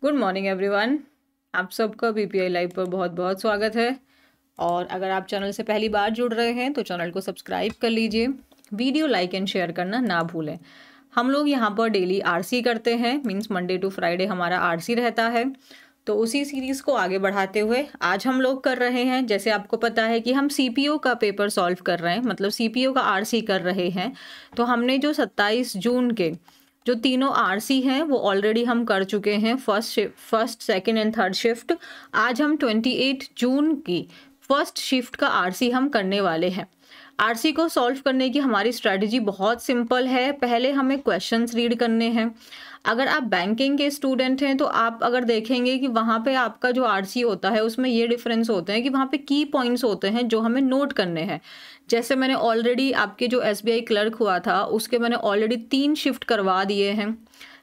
Good morning everyone. आप सबका BPI live पर बहुत बहुत स्वागत है। और अगर आप चैनल से पहली बार जुड़ रहे हैं तो चैनल को सब्सक्राइब कर लीजिए, वीडियो लाइक एंड शेयर करना ना भूलें। हम लोग यहाँ पर डेली आरसी करते हैं, मींस मंडे टू फ्राइडे हमारा आरसी रहता है। तो उसी सीरीज़ को आगे बढ़ाते हुए आज हम लोग कर रहे हैं, जैसे आपको पता है कि हम सीपीओ का पेपर सॉल्व कर रहे हैं, मतलब सीपीओ का आरसी कर रहे हैं। तो हमने जो 27 जून के जो तीनों आरसी हैं वो ऑलरेडी हम कर चुके हैं, first second and third shift. आज हम 28 जून की फर्स्ट शिफ्ट का आरसी हम करने वाले हैं। आरसी को सॉल्व करने की हमारी स्ट्रेटजी बहुत सिंपल है। पहले हमें क्वेश्चंस रीड करने हैं। अगर आप बैंकिंग के स्टूडेंट हैं तो आप अगर देखेंगे कि वहाँ पे आपका जो आरसी होता है उसमें ये डिफरेंस होते हैं कि वहाँ पे की पॉइंट्स होते हैं जो हमें नोट करने हैं। जैसे मैंने ऑलरेडी आपके जो एसबीआई क्लर्क हुआ था उसके मैंने ऑलरेडी 3 शिफ्ट करवा दिए हैं,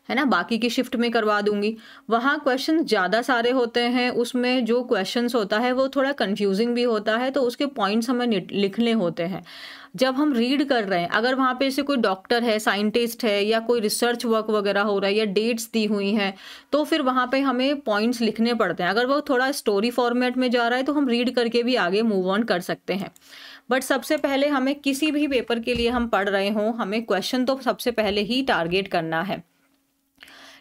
है ना। बाकी की शिफ्ट में करवा दूंगी। वहाँ क्वेश्चन ज़्यादा सारे होते हैं, उसमें जो क्वेश्चंस होता है वो थोड़ा कंफ्यूजिंग भी होता है, तो उसके पॉइंट्स हमें लिखने होते हैं जब हम रीड कर रहे हैं। अगर वहाँ पे से कोई डॉक्टर है, साइंटिस्ट है, या कोई रिसर्च वर्क वगैरह हो रहा है, या डेट्स दी हुई हैं, तो फिर वहाँ पे हमें पॉइंट्स लिखने पड़ते हैं। अगर वो थोड़ा स्टोरी फॉर्मेट में जा रहा है तो हम रीड करके भी आगे मूव ऑन कर सकते हैं। बट सबसे पहले हमें किसी भी पेपर के लिए हम पढ़ रहे हों, हमें क्वेश्चन तो सबसे पहले ही टारगेट करना है,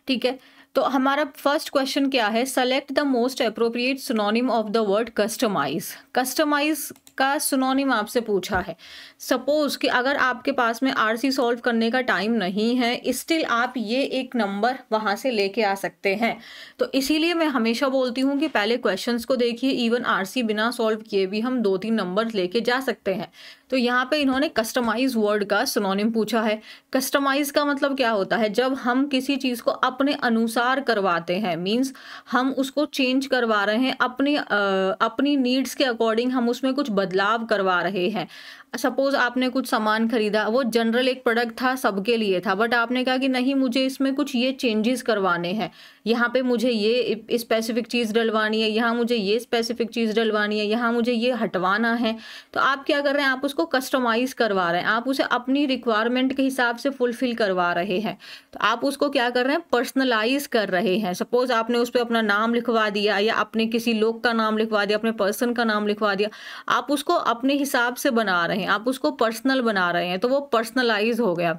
ठीक है। तो हमारा फर्स्ट क्वेश्चन क्या है? Select the most appropriate synonym of the word customize. Customize का सिनोनिम आपसे पूछा है। सपोज कि अगर आपके पास में आरसी सॉल्व करने का टाइम नहीं है, स्टिल आप ये एक नंबर वहां से लेके आ सकते हैं। तो इसीलिए मैं हमेशा बोलती हूँ कि पहले क्वेश्चंस को देखिए। इवन आरसी बिना सॉल्व किए भी हम 2-3 नंबर लेके जा सकते हैं। तो यहाँ पे इन्होंने कस्टमाइज वर्ड का सिनोनिम पूछा है। कस्टमाइज का मतलब क्या होता है? जब हम किसी चीज़ को अपने अनुसार करवाते हैं, मींस हम उसको चेंज करवा रहे हैं, अपनी नीड्स के अकॉर्डिंग हम उसमें कुछ बदलाव करवा रहे हैं। सपोज आपने कुछ सामान खरीदा, वो जनरल एक प्रोडक्ट था, सबके लिए था, बट आपने कहा कि नहीं, मुझे इसमें कुछ ये चेंजेस करवाने हैं, यहाँ पे मुझे ये स्पेसिफिक चीज़ डलवानी है, यहाँ मुझे ये स्पेसिफिक चीज़ डलवानी है, यहाँ मुझे ये हटवाना है। तो आप क्या कर रहे हैं? आप उसको कस्टमाइज करवा रहे हैं, आप उसे अपनी रिक्वायरमेंट के हिसाब से फुलफिल करवा रहे हैं। तो आप उसको क्या कर रहे हैं? पर्सनलाइज कर रहे हैं। सपोज आपने उस पर अपना नाम लिखवा दिया, या अपने किसी लोग का नाम लिखवा दिया, अपने पर्सन का नाम लिखवा दिया, आप उसको अपने हिसाब से बना रहे हैं, आप उसको पर्सनल बना रहे हैं, तो वो पर्सनलाइज हो गया।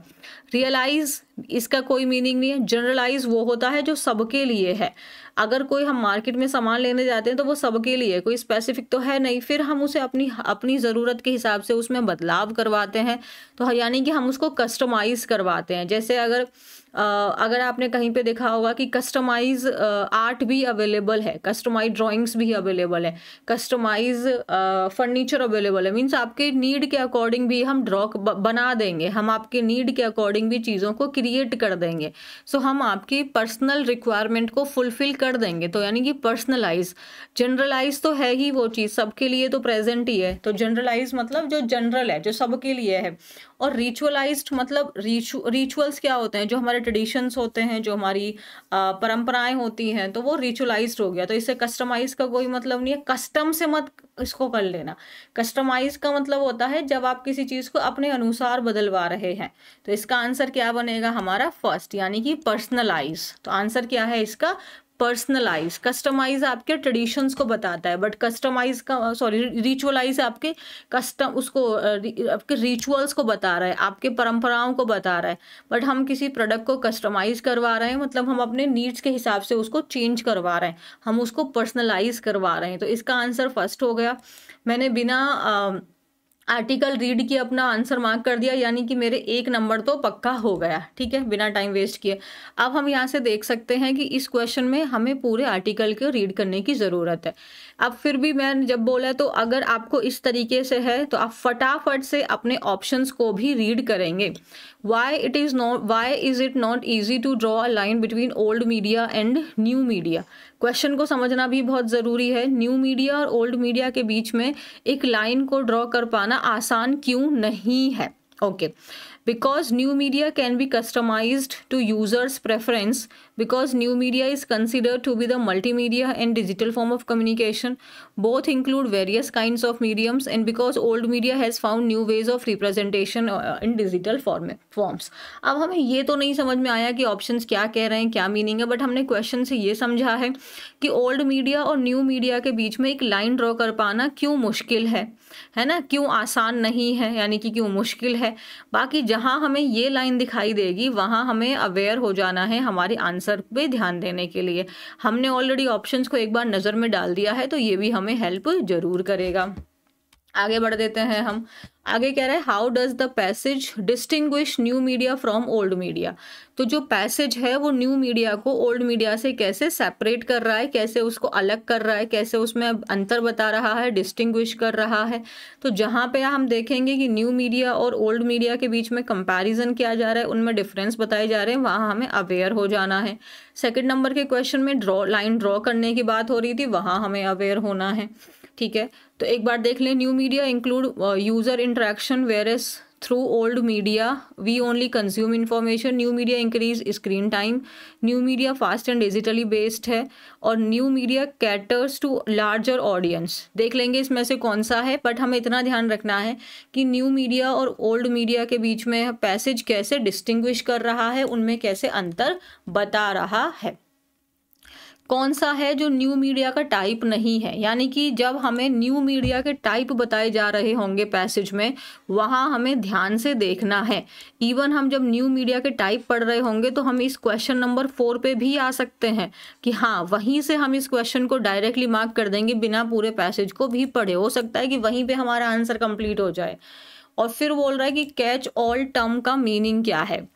रियलाइज इसका कोई मीनिंग नहीं है। जनरलाइज वो होता है जो सबके लिए है। अगर कोई हम मार्केट में सामान लेने जाते हैं तो वो सबके लिए, कोई स्पेसिफिक तो है नहीं, फिर हम उसे अपनी ज़रूरत के हिसाब से उसमें बदलाव करवाते हैं। तो यानी कि हम उसको कस्टमाइज करवाते हैं। जैसे अगर आपने कहीं पे देखा होगा कि कस्टमाइज आर्ट भी अवेलेबल है, कस्टमाइज ड्राइंग्स भी अवेलेबल है, कस्टमाइज फर्नीचर अवेलेबल है। मीन्स आपके नीड के अकॉर्डिंग भी हम बना देंगे, हम आपके नीड के अकॉर्डिंग भी चीज़ों को क्रिएट कर देंगे। सो हम आपकी पर्सनल रिक्वायरमेंट को फुलफिल कर देंगे। तो यानी कि पर्सनलाइज। जनरलाइज तो है ही वो चीज़, सबके लिए तो प्रेजेंट ही है। तो जनरलाइज मतलब जो जनरल है, जो सबके लिए है। और रिचुअलाइज्ड मतलब रिचुअल्स क्या होते हैं? जो हमारे ट्रेडिशंस होते हैं, जो हमारी परंपराएं होती हैं, तो वो रिचुअलाइज्ड हो गया। तो इससे कस्टमाइज का कोई मतलब नहीं है। कस्टम से मत इसको कर लेना। कस्टमाइज का मतलब होता है जब आप किसी चीज़ को अपने अनुसार बदलवा रहे हैं। तो इसका आंसर क्या बनेगा हमारा? फर्स्ट, यानी कि पर्सनलाइज। तो आंसर क्या है इसका? पर्सनलाइज। कस्टमाइज आपके ट्रेडिशंस को बताता है, बट कस्टमाइज का रिचुअलाइज आपके आपके रिचुअल्स को बता रहा है, आपके परंपराओं को बता रहा है। बट हम किसी प्रोडक्ट को कस्टमाइज करवा रहे हैं, मतलब हम अपने नीड्स के हिसाब से उसको चेंज करवा रहे हैं, हम उसको पर्सनलाइज करवा रहे हैं। तो इसका आंसर फर्स्ट हो गया। मैंने बिना आर्टिकल रीड किए अपना आंसर मार्क कर दिया, यानी कि मेरे 1 नंबर तो पक्का हो गया, ठीक है, बिना टाइम वेस्ट किए। अब हम यहाँ से देख सकते हैं कि इस क्वेश्चन में हमें पूरे आर्टिकल को रीड करने की ज़रूरत है। अब फिर भी मैंने जब बोला, तो अगर आपको इस तरीके से है तो आप फटाफट से अपने ऑप्शंस को भी रीड करेंगे। Why is it not easy to draw a line between old media and new media? Question को समझना भी बहुत ज़रूरी है। न्यू मीडिया और ओल्ड मीडिया के बीच में एक लाइन को ड्रॉ कर पाना आसान क्यों नहीं है? Okay, because new media can be customized to users preference, because new media is considered to be the multimedia and digital form of communication, both include various kinds of mediums, and because old media has found new ways of representation in digital forms. अब हमें ये तो नहीं समझ में आया कि options क्या कह रहे हैं, क्या मीनिंग है, बट हमने क्वेश्चन से ये समझा है कि ओल्ड मीडिया और न्यू मीडिया के बीच में एक लाइन ड्रॉ कर पाना क्यों मुश्किल है ना, क्यों आसान नहीं है, यानी कि क्यों मुश्किल है। बाकी जहां हमें ये लाइन दिखाई देगी वहां हमें अवेयर हो जाना है हमारे आंसर पे ध्यान देने के लिए। हमने ऑलरेडी ऑप्शंस को एक बार नज़र में डाल दिया है, तो ये भी हमें हेल्प जरूर करेगा। आगे बढ़ देते हैं हम। आगे कह रहा है how does the passage distinguish new media from old media. तो जो पैसेज है वो न्यू मीडिया को ओल्ड मीडिया से कैसे सेपरेट कर रहा है, कैसे उसको अलग कर रहा है, कैसे उसमें अंतर बता रहा है, डिस्टिंग्विश कर रहा है। तो जहाँ पे हम देखेंगे कि न्यू मीडिया और ओल्ड मीडिया के बीच में कंपैरिजन किया जा रहा है, उनमें डिफरेंस बताए जा रहे हैं, वहाँ हमें अवेयर हो जाना है। सेकेंड नंबर के क्वेश्चन में लाइन ड्रॉ करने की बात हो रही थी, वहाँ हमें अवेयर होना है। ठीक है, तो एक बार देख लें। New media include user interaction, whereas through old media we only consume information. New media increase screen time. New media fast and digitally based है, और new media caters to larger audience. देख लेंगे इसमें से कौन सा है, बट हमें इतना ध्यान रखना है कि न्यू मीडिया और ओल्ड मीडिया के बीच में पैसेज कैसे डिस्टिंग्विश कर रहा है, उनमें कैसे अंतर बता रहा है। कौन सा है जो न्यू मीडिया का टाइप नहीं है, यानी कि जब हमें न्यू मीडिया के टाइप बताए जा रहे होंगे पैसेज में, वहाँ हमें ध्यान से देखना है। इवन हम जब न्यू मीडिया के टाइप पढ़ रहे होंगे तो हम इस क्वेश्चन नंबर 4 पे भी आ सकते हैं कि हाँ, वहीं से हम इस क्वेश्चन को डायरेक्टली मार्क कर देंगे बिना पूरे पैसेज को भी पढ़े। हो सकता है कि वहीं पे हमारा आंसर कंप्लीट हो जाए। और फिर बोल रहा है कि कैच ऑल टर्म का मीनिंग क्या है।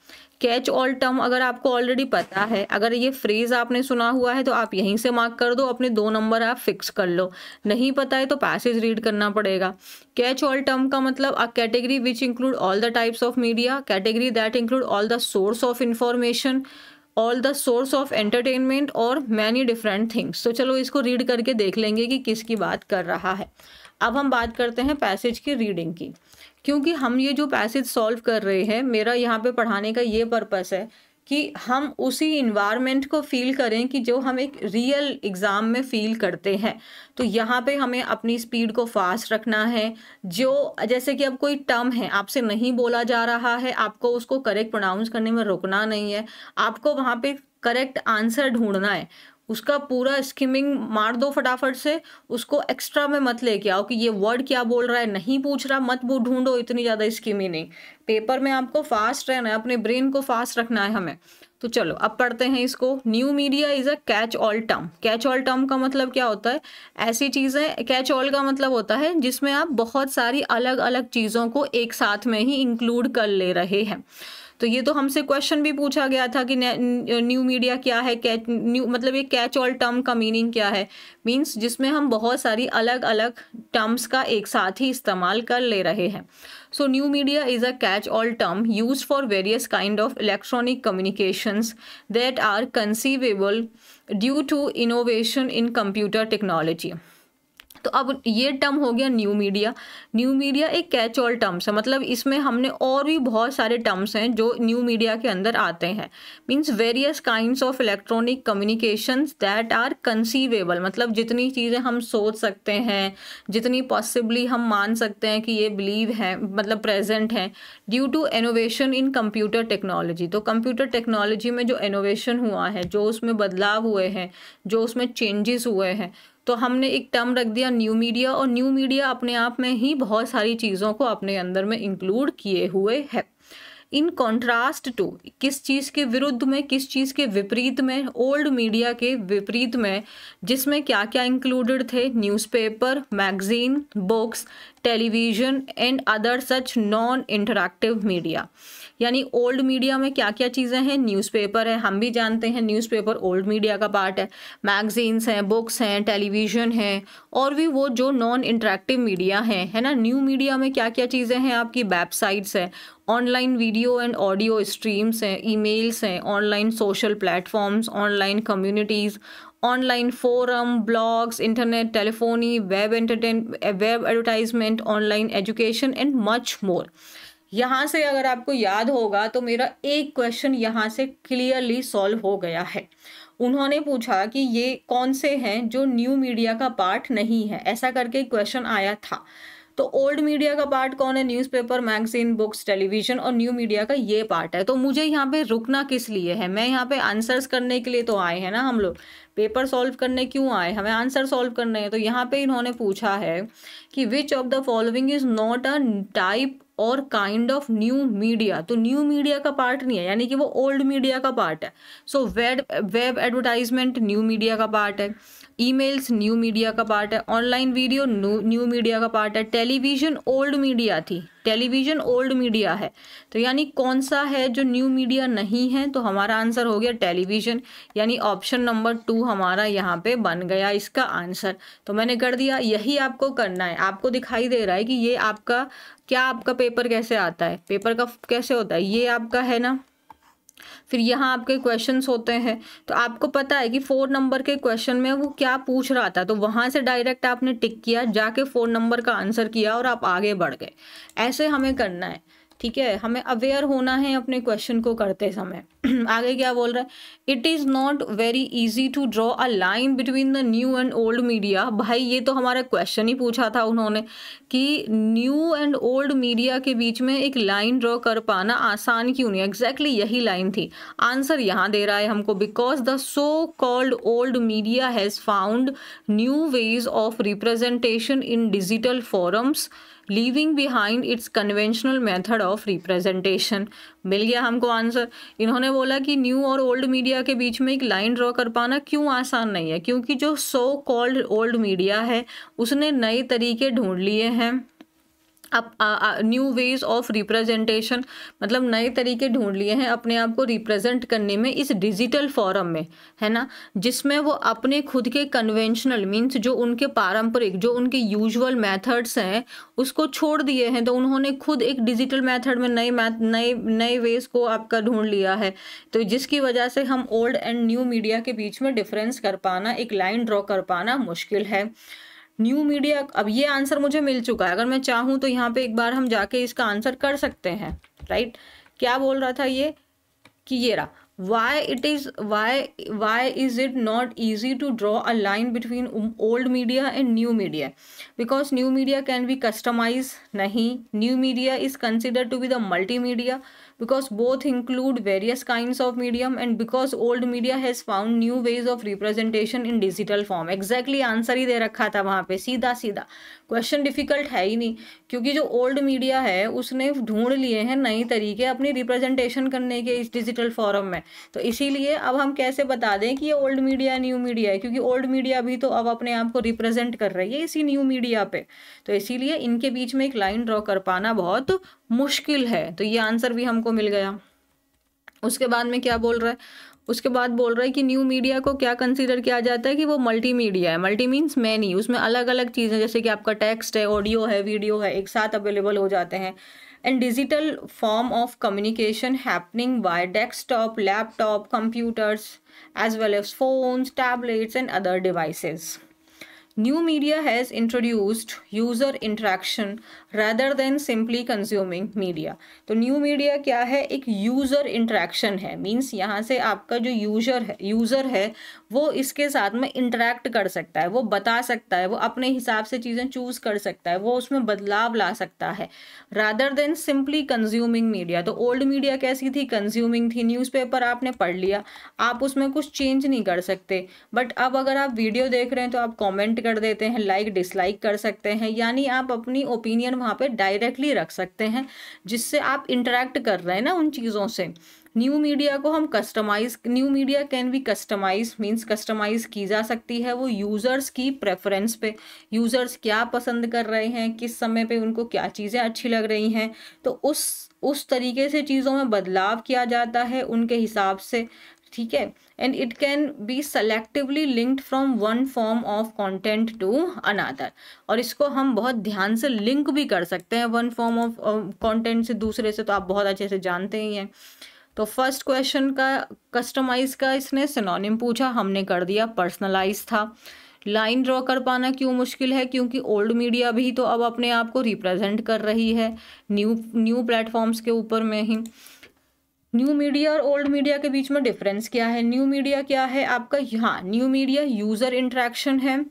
कैच ऑल टर्म अगर आपको ऑलरेडी पता है, अगर ये फ्रेज आपने सुना हुआ है तो आप यहीं से मार्क कर दो, अपने 2 नंबर आप फिक्स कर लो। नहीं पता है तो पैसेज रीड करना पड़ेगा। कैच ऑल टर्म का मतलब a category which include all the types of media, category that include all the source of information, all the source of entertainment और मैनी डिफरेंट थिंग्स। तो चलो इसको रीड करके देख लेंगे कि किसकी बात कर रहा है। अब हम बात करते हैं पैसेज की रीडिंग की, क्योंकि हम ये जो पैसेज सॉल्व कर रहे हैं, मेरा यहाँ पे पढ़ाने का ये पर्पस है कि हम उसी इन्वायरमेंट को फील करें कि जो हम एक रियल एग्ज़ाम में फील करते हैं। तो यहाँ पे हमें अपनी स्पीड को फास्ट रखना है। जो जैसे कि अब कोई टर्म है आपसे नहीं बोला जा रहा है, आपको उसको करेक्ट प्रोनाउंस करने में रुकना नहीं है, आपको वहाँ पे करेक्ट आंसर ढूंढना है। उसका पूरा स्किमिंग मार दो फटाफट से, उसको एक्स्ट्रा में मत लेके आओ कि ये वर्ड क्या बोल रहा है, नहीं पूछ रहा, मत ढूंढो इतनी ज़्यादा स्किमिंग नहीं। पेपर में आपको फास्ट रहना है, अपने ब्रेन को फास्ट रखना है हमें। तो चलो अब पढ़ते हैं इसको। New media is a catch all term. Catch all term का मतलब क्या होता है? ऐसी चीज़ें, कैच ऑल का मतलब होता है जिसमें आप बहुत सारी अलग अलग चीज़ों को एक साथ में ही इंक्लूड कर ले रहे हैं। तो ये तो हमसे क्वेश्चन भी पूछा गया था कि न्यू मीडिया क्या है, कैच न्यू मतलब ये कैच ऑल टर्म का मीनिंग क्या है? मीन्स जिसमें हम बहुत सारी अलग अलग टर्म्स का एक साथ ही इस्तेमाल कर ले रहे हैं। So new media is a catch-all term used for various kind of electronic communications that are conceivable due to innovation in computer technology. तो अब ये टर्म हो गया न्यू मीडिया। न्यू मीडिया एक कैच ऑल टर्म्स है, मतलब इसमें हमने और भी बहुत सारे टर्म्स हैं जो न्यू मीडिया के अंदर आते हैं। Means various kinds of electronic communications that are conceivable, मतलब जितनी चीज़ें हम सोच सकते हैं, जितनी पॉसिबली हम मान सकते हैं कि ये बिलीव है, मतलब प्रेजेंट हैं, due to innovation in computer technology. तो कंप्यूटर टेक्नोलॉजी में जो इनोवेशन हुआ है, जो उसमें बदलाव हुए हैं, जो उसमें चेंजेस हुए हैं, तो हमने एक टर्म रख दिया न्यू मीडिया। और न्यू मीडिया अपने आप में ही बहुत सारी चीज़ों को अपने अंदर में इंक्लूड किए हुए है। इन कॉन्ट्रास्ट टू, किस चीज़ के विरुद्ध में, किस चीज़ के विपरीत में? ओल्ड मीडिया के विपरीत में, जिसमें क्या क्या इंक्लूडेड थे? Newspaper, magazine, books, television and other such non interactive media. यानी ओल्ड मीडिया में क्या क्या चीज़ें हैं? न्यूज़पेपर है, हम भी जानते हैं न्यूज़पेपर ओल्ड मीडिया का पार्ट है। मैगजीन्स हैं, बुक्स हैं, टेलीविज़न है, और भी वो जो नॉन इंटरैक्टिव मीडिया हैं, है ना। न्यू मीडिया में क्या क्या चीज़ें हैं? आपकी वेबसाइट्स हैं, online video and audio streams हैं, ईमेल्स हैं, online social platforms, online communities, online forum, blogs, internet telephony, web advertisement, online education and much more. यहाँ से अगर आपको याद होगा तो मेरा एक क्वेश्चन यहाँ से क्लियरली सॉल्व हो गया है। उन्होंने पूछा कि ये कौन से हैं जो न्यू मीडिया का पार्ट नहीं है, ऐसा करके क्वेश्चन आया था। तो ओल्ड मीडिया का पार्ट कौन है? न्यूज़पेपर, मैगजीन, बुक्स, टेलीविजन, और न्यू मीडिया का ये पार्ट है। तो मुझे यहाँ पे रुकना किस लिए है? मैं यहाँ पे आंसर्स करने के लिए तो आए हैं ना हम लोग, पेपर सॉल्व करने क्यों आए? हमें आंसर सॉल्व करने हैं। तो यहाँ पे इन्होंने पूछा है कि which of the following is not a type और काइंड ऑफ न्यू मीडिया। तो न्यू मीडिया का पार्ट नहीं है, यानी कि वो ओल्ड मीडिया का पार्ट है। So web advertisement new media का पार्ट है, ईमेल्स न्यू मीडिया का पार्ट है, ऑनलाइन वीडियो न्यू मीडिया का पार्ट है, टेलीविजन ओल्ड मीडिया थी, टेलीविजन ओल्ड मीडिया है। तो यानी कौन सा है जो न्यू मीडिया नहीं है? तो हमारा आंसर हो गया टेलीविजन, यानी ऑप्शन नंबर 2 हमारा यहाँ पे बन गया इसका आंसर। तो मैंने कर दिया, यही आपको करना है। आपको दिखाई दे रहा है कि ये आपका क्या, आपका पेपर कैसे आता है, पेपर का कैसे होता है, ये आपका है ना। फिर यहाँ आपके क्वेश्चंस होते हैं, तो आपको पता है कि 4 नंबर के क्वेश्चन में वो क्या पूछ रहा था, तो वहाँ से डायरेक्ट आपने टिक किया, जाके 4 नंबर का आंसर किया और आप आगे बढ़ गए। ऐसे हमें करना है, ठीक है। हमें अवेयर होना है अपने क्वेश्चन को करते समय। आगे क्या बोल रहा है? It is not very easy to draw a line between the new and old media. भाई ये तो हमारा क्वेश्चन ही पूछा था उन्होंने कि न्यू एंड ओल्ड मीडिया के बीच में एक लाइन ड्रॉ कर पाना आसान क्यों नहीं? एग्जैक्टली यही लाइन थी। आंसर यहाँ दे रहा है हमको, because the so called old media has found new ways of representation in digital forums leaving behind its conventional method of representation. मिल गया हमको आंसर। इन्होंने बोला कि न्यू और ओल्ड मीडिया के बीच में एक लाइन ड्रॉ कर पाना क्यों आसान नहीं है? क्योंकि जो सो कॉल्ड ओल्ड मीडिया है उसने नए तरीके ढूंढ लिए हैं। अब न्यू वेज ऑफ रिप्रेजेंटेशन मतलब नए तरीके ढूंढ लिए हैं अपने आप को रिप्रेजेंट करने में इस डिजिटल फॉरम में, है ना, जिसमें वो अपने खुद के कन्वेंशनल मीन्स जो उनके पारंपरिक, जो उनके यूजुअल मेथड्स हैं उसको छोड़ दिए हैं। तो उन्होंने खुद एक डिजिटल मेथड में नए वेज को आपका ढूंढ लिया है। तो जिसकी वजह से हम ओल्ड एंड न्यू मीडिया के बीच में डिफरेंस कर पाना, एक लाइन ड्रॉ कर पाना मुश्किल है। न्यू मीडिया, अब ये आंसर मुझे मिल चुका है, अगर मैं चाहूँ तो यहाँ पे एक बार हम जाके इसका आंसर कर सकते हैं, राइट। क्या बोल रहा था ये कि ये रहा, why is it not easy to draw a line between old media and new media? Because new media can be customized, नहीं, new media is considered to be the multimedia because both include various kinds of medium and because old media has found new ways of representation in digital form। exactly answer ही दे रखा था वहाँ पे, सीधा सीधा, question difficult है ही नहीं, क्योंकि जो ओल्ड मीडिया है उसने ढूंढ लिए हैं नए तरीके अपनी रिप्रेजेंटेशन करने के इस डिजिटल फॉरम में। तो इसीलिए अब हम कैसे बता दें कि ये ओल्ड मीडिया न्यू मीडिया है, क्योंकि ओल्ड मीडिया भी तो अब अपने आप को रिप्रेजेंट कर रही है इसी न्यू मीडिया पे। तो इसीलिए इनके बीच में एक लाइन ड्रॉ कर पाना बहुत मुश्किल है। तो ये आंसर भी हमको मिल गया। उसके बाद में क्या बोल रहा है? उसके बाद बोल रहा है कि न्यू मीडिया को क्या कंसीडर किया जाता है कि वो मल्टी मीडिया है। मल्टी मीन्स मैनी, उसमें अलग अलग चीज़ें जैसे कि आपका टेक्स्ट है, ऑडियो है, वीडियो है, एक साथ अवेलेबल हो जाते हैं। And digital form of communication happening by desktop, laptop, computers as well as phones, tablets and other devices. New media has introduced user interaction rather than simply consuming media। तो new media क्या है? एक user interaction है। Means यहाँ से आपका जो user है वो इसके साथ में इंटरेक्ट कर सकता है, वो बता सकता है, वो अपने हिसाब से चीज़ें चूज़ कर सकता है, वो उसमें बदलाव ला सकता है, rather than simply consuming media. तो ओल्ड मीडिया कैसी थी? कंज्यूमिंग थी। न्यूज़पेपर आपने पढ़ लिया, आप उसमें कुछ चेंज नहीं कर सकते। बट अब अगर आप वीडियो देख रहे हैं तो आप कॉमेंट कर देते हैं, लाइक डिसलाइक कर सकते हैं, यानी आप अपनी ओपिनियन वहाँ पे डायरेक्टली रख सकते हैं, जिससे आप इंटरेक्ट कर रहे हैं ना उन चीज़ों से। न्यू मीडिया को हम new media can be customize, means customize की जा सकती है वो यूज़र्स की प्रेफरेंस पे, यूज़र्स क्या पसंद कर रहे हैं, किस समय पे उनको क्या चीज़ें अच्छी लग रही हैं, तो उस तरीके से चीज़ों में बदलाव किया जाता है उनके हिसाब से, ठीक है। And it can be selectively linked from one form of content to another, और इसको हम बहुत ध्यान से लिंक भी कर सकते हैं वन फॉर्म ऑफ कंटेंट से दूसरे से, तो आप बहुत अच्छे से जानते ही हैं। तो फर्स्ट क्वेश्चन का कस्टमाइज का इसने सिनोनिम पूछा, हमने कर दिया पर्सनलाइज था। लाइन ड्रॉ कर पाना क्यों मुश्किल है? क्योंकि ओल्ड मीडिया भी तो अब अपने आप को रिप्रेजेंट कर रही है न्यू प्लेटफॉर्म्स के ऊपर में ही। न्यू मीडिया और ओल्ड मीडिया के बीच में डिफरेंस क्या है? न्यू मीडिया क्या है आपका? हाँ, न्यू मीडिया यूज़र इंटरेक्शन है,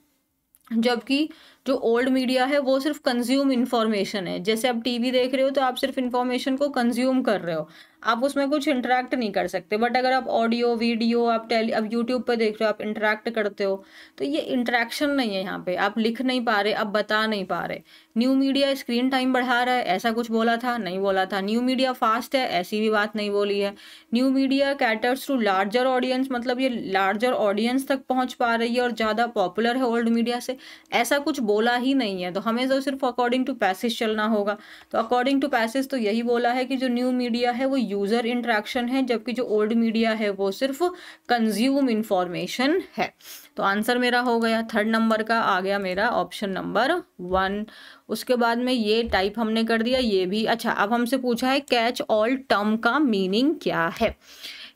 जबकि जो ओल्ड मीडिया है वो सिर्फ कंज्यूम इन्फॉर्मेशन है। जैसे आप टीवी देख रहे हो तो आप सिर्फ इन्फॉर्मेशन को कंज्यूम कर रहे हो, आप उसमें कुछ इंटरेक्ट नहीं कर सकते। बट अगर आप ऑडियो वीडियो अब यूट्यूब पर देख रहे हो, आप इंटरेक्ट करते हो, तो ये इंटरेक्शन नहीं है। यहाँ पे आप लिख नहीं पा रहे, आप बता नहीं पा रहे। न्यू मीडिया स्क्रीन टाइम बढ़ा रहा है, ऐसा कुछ बोला था? नहीं बोला था। न्यू मीडिया फास्ट है, ऐसी भी बात नहीं बोली है। New media caters to larger audience, मतलब ये लार्जर ऑडियंस तक पहुंच पा रही है और ज़्यादा पॉपुलर है ओल्ड मीडिया से, ऐसा कुछ बोला ही नहीं है। तो हमें तो सिर्फ अकॉर्डिंग टू पैसेज चलना होगा। तो अकॉर्डिंग टू पैसेज तो यही बोला है कि जो न्यू मीडिया है वो यूजर इंटरेक्शन है, जबकि जो ओल्ड मीडिया है वो सिर्फ कंज्यूम इंफॉर्मेशन है। तो आंसर मेरा हो गया 3rd नंबर का, आ गया मेरा ऑप्शन नंबर 1। उसके बाद में ये टाइप हमने कर दिया, ये भी। अच्छा, अब हमसे पूछा है कैच ऑल टर्म का मीनिंग क्या है।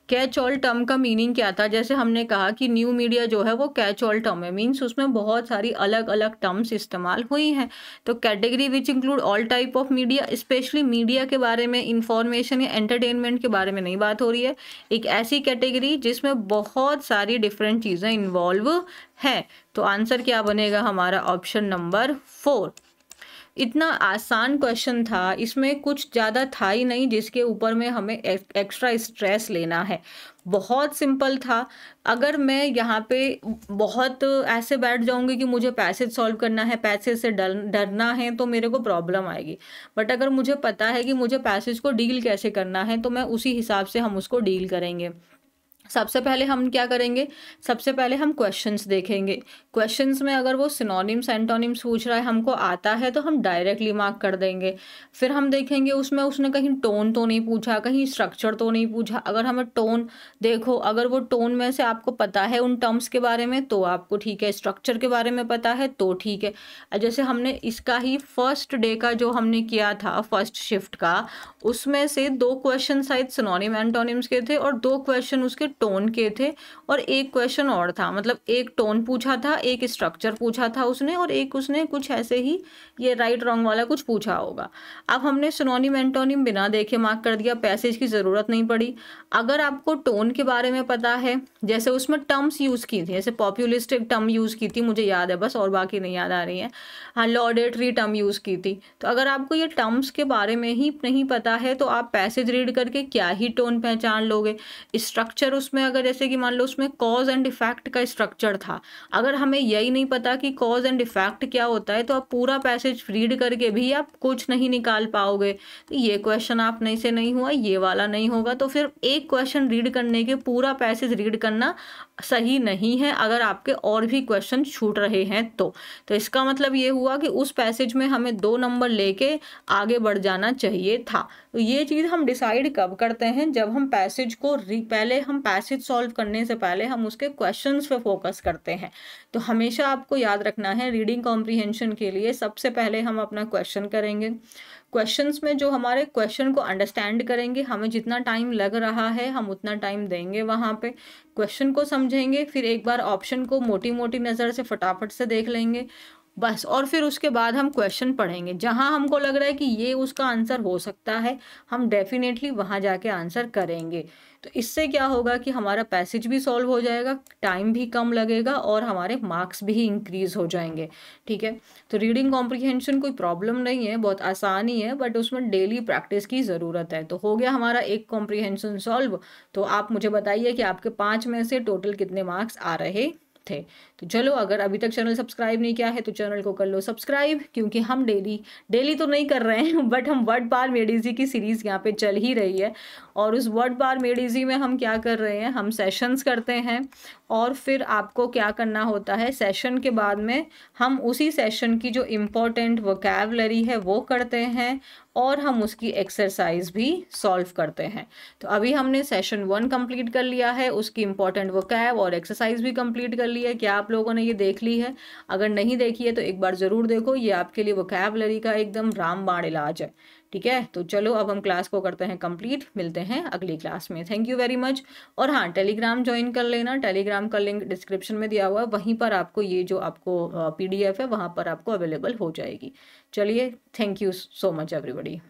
कैच ऑल टर्म का मीनिंग क्या था? जैसे हमने कहा कि न्यू मीडिया जो है वो कैच ऑल टर्म है, मीन्स उसमें बहुत सारी अलग अलग टर्म्स इस्तेमाल हुई हैं। तो category which include all type of media, specially media के बारे में, इंफॉर्मेशन या एंटरटेनमेंट के बारे में नहीं बात हो रही है। एक ऐसी कैटेगरी जिसमें बहुत सारी डिफरेंट चीज़ें इन्वॉल्व हैं। तो आंसर क्या बनेगा हमारा? Option number 4। इतना आसान क्वेश्चन था, इसमें कुछ ज़्यादा था ही नहीं जिसके ऊपर में हमें एक्स्ट्रा स्ट्रेस लेना है। बहुत सिंपल था। अगर मैं यहाँ पे बहुत ऐसे बैठ जाऊँगी कि मुझे पैसेज सॉल्व करना है, पैसेज से डरना है, तो मेरे को प्रॉब्लम आएगी। बट अगर मुझे पता है कि मुझे पैसेज को डील कैसे करना है, तो मैं उसी हिसाब से हम उसको डील करेंगे। सबसे पहले हम क्या करेंगे? सबसे पहले हम क्वेश्चंस देखेंगे। क्वेश्चंस में अगर वो सिनोनिम्स एंटोनिम्स पूछ रहा है, हमको आता है, तो हम डायरेक्टली मार्क कर देंगे। फिर हम देखेंगे उसमें उसने कहीं टोन तो नहीं पूछा, कहीं स्ट्रक्चर तो नहीं पूछा। अगर हमें टोन, देखो अगर वो टोन में से आपको पता है उन टर्म्स के बारे में तो आपको ठीक है, स्ट्रक्चर के बारे में पता है तो ठीक है। जैसे हमने इसका ही फर्स्ट डे का जो हमने किया था, फर्स्ट शिफ्ट का, उसमें से 2 क्वेश्चन शायद सिनोनिम एंटोनिम्स के थे और 2 क्वेश्चन उसके टोन के थे, और एक क्वेश्चन और था, मतलब एक टोन पूछा था, एक स्ट्रक्चर पूछा था उसने, और एक उसने कुछ ऐसे ही ये राइट रॉन्ग वाला कुछ पूछा होगा। अब हमने सिनोनिम एंटोनिम बिना देखे मार्क कर दिया, पैसेज की ज़रूरत नहीं पड़ी। अगर आपको टोन के बारे में पता है, जैसे उसमें टर्म्स यूज़ की थी, जैसे पॉपुलिस्टिक टर्म यूज़ की थी, मुझे याद है बस, और बाकी नहीं याद आ रही है। हाँ, लॉडेटरी टर्म यूज़ की थी। तो अगर आपको ये टर्म्स के बारे में ही नहीं पता है तो आप पैसेज रीड करके क्या ही टोन पहचान लोगे। स्ट्रक्चर उसमें अगर जैसे कि मान लो उसमें कॉज एंड इफेक्ट का स्ट्रक्चर था, अगर हमें यही नहीं पता कि कॉज एंड इफेक्ट क्या होता है, तो आप पूरा पैसेज रीड करके भी आप कुछ नहीं निकाल पाओगे। तो ये क्वेश्चन आप नहीं से नहीं हुआ, ये वाला नहीं होगा। तो फिर एक क्वेश्चन रीड करने के पूरा पैसेज रीड करना सही नहीं है, अगर आपके और भी क्वेश्चन छूट रहे हैं तो इसका मतलब ये हुआ कि उस पैसेज में हमें 2 नंबर लेके आगे बढ़ जाना चाहिए था। तो ये चीज़ हम डिसाइड कब करते हैं? जब हम पैसेज को पहले हम पैसेज सॉल्व करने से पहले हम उसके क्वेश्चंस पे फोकस करते हैं। तो हमेशा आपको याद रखना है, रीडिंग कॉम्प्रिहेंशन के लिए सबसे पहले हम अपना क्वेश्चन करेंगे। क्वेश्चंस में जो हमारे क्वेश्चन को अंडरस्टैंड करेंगे, हमें जितना टाइम लग रहा है हम उतना टाइम देंगे वहाँ पे, क्वेश्चन को समझेंगे, फिर एक बार ऑप्शन को मोटी मोटी नज़र से फटाफट से देख लेंगे बस, और फिर उसके बाद हम क्वेश्चन पढ़ेंगे। जहाँ हमको लग रहा है कि ये उसका आंसर हो सकता है, हम डेफिनेटली वहाँ जाके आंसर करेंगे। तो इससे क्या होगा कि हमारा पैसेज भी सॉल्व हो जाएगा, टाइम भी कम लगेगा और हमारे मार्क्स भी इंक्रीज हो जाएंगे। ठीक है, तो रीडिंग कॉम्प्रिहेंशन कोई प्रॉब्लम नहीं है, बहुत आसान ही है, बट उसमें डेली प्रैक्टिस की ज़रूरत है। तो हो गया हमारा एक कॉम्प्रिहेंशन सॉल्व। तो आप मुझे बताइए कि आपके 5 में से टोटल कितने मार्क्स आ रहे थे। तो चलो, अगर अभी तक चैनल सब्सक्राइब नहीं किया है तो चैनल को कर लो सब्सक्राइब, क्योंकि हम डेली तो नहीं कर रहे हैं, बट हम वर्ड पावर मेड इजी की सीरीज़ यहाँ पे चल ही रही है। और उस वर्ड पावर मेड इजी में हम क्या कर रहे हैं, हम सेशंस करते हैं, और फिर आपको क्या करना होता है, सेशन के बाद में हम उसी सेशन की जो इम्पोर्टेंट वोकैबुलरी है वो करते हैं, और हम उसकी एक्सरसाइज भी सॉल्व करते हैं। तो अभी हमने सेशन 1 कंप्लीट कर लिया है, उसकी इम्पोर्टेंट वोकैब और एक्सरसाइज भी कंप्लीट कर ली है। क्या आप लोगों ने ये देख ली है? अगर नहीं देखी है तो एक बार ज़रूर देखो, ये आपके लिए वोकैबुलरी का एकदम रामबाण इलाज है। ठीक है, तो चलो अब हम क्लास को करते हैं कंप्लीट, मिलते हैं अगली क्लास में। Thank you very much. और हाँ, टेलीग्राम ज्वाइन कर लेना, टेलीग्राम का लिंक डिस्क्रिप्शन में दिया हुआ है, वहीं पर आपको ये जो आपको PDF है वहाँ पर आपको अवेलेबल हो जाएगी। चलिए, thank you so much everybody.